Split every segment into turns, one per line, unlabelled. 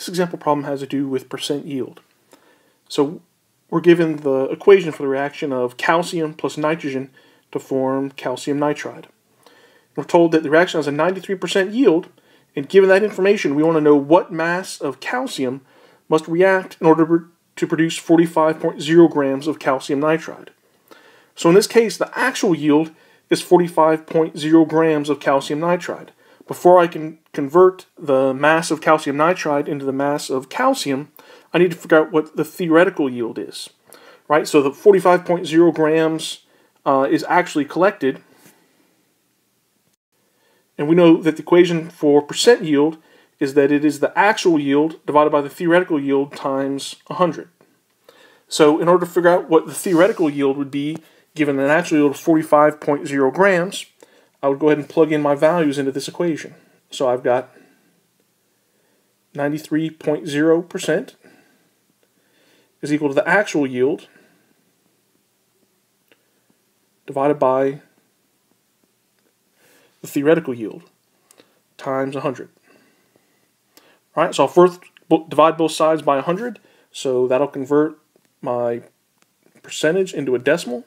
this example problem has to do with percent yield. So we're given the equation for the reaction of calcium plus nitrogen to form calcium nitride. We're told that the reaction has a 93% yield, and given that information, we want to know what mass of calcium must react in order to produce 45.0 grams of calcium nitride. So in this case, the actual yield is 45.0 grams of calcium nitride. Before I can convert the mass of calcium nitride into the mass of calcium, I need to figure out what the theoretical yield is. Right? So the 45.0 grams is actually collected. And we know that the equation for percent yield is that it is the actual yield divided by the theoretical yield times 100. So in order to figure out what the theoretical yield would be, given an actual yield of 45.0 grams, I would go ahead and plug in my values into this equation. So I've got 93.0% is equal to the actual yield divided by the theoretical yield times 100. All right, so I'll first divide both sides by 100, so that'll convert my percentage into a decimal.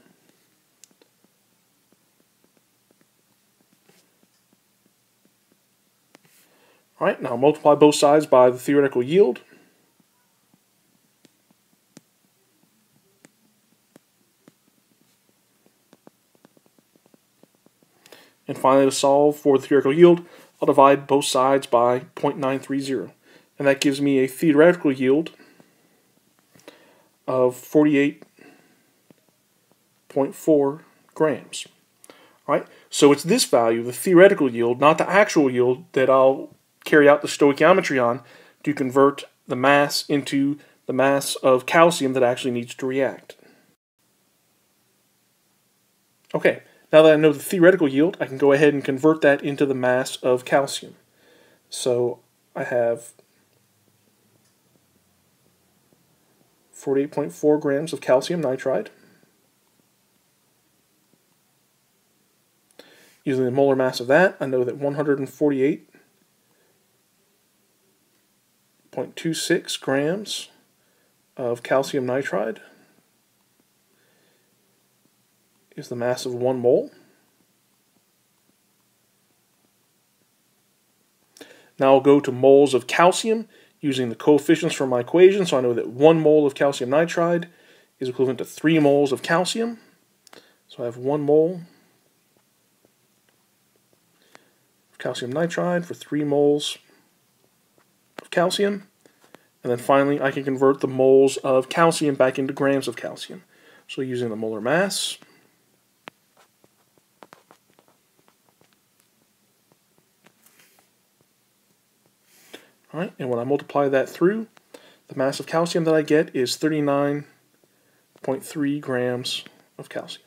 All right, now multiply both sides by the theoretical yield. And finally, to solve for the theoretical yield, I'll divide both sides by 0.930. And that gives me a theoretical yield of 48.4 grams. All right? So it's this value, the theoretical yield, not the actual yield, that I'll carry out the stoichiometry on to convert the mass into the mass of calcium that actually needs to react. Okay. Now that I know the theoretical yield, I can go ahead and convert that into the mass of calcium. So I have 48.4 grams of calcium nitride. Using the molar mass of that, I know that 148.26 grams of calcium nitride is the mass of 1 mole. Now I'll go to moles of calcium using the coefficients from my equation, so I know that 1 mole of calcium nitride is equivalent to 3 moles of calcium. So I have 1 mole of calcium nitride for 3 moles of calcium. And then finally I can convert the moles of calcium back into grams of calcium. So using the molar mass, all right, and when I multiply that through, the mass of calcium that I get is 39.3 grams of calcium.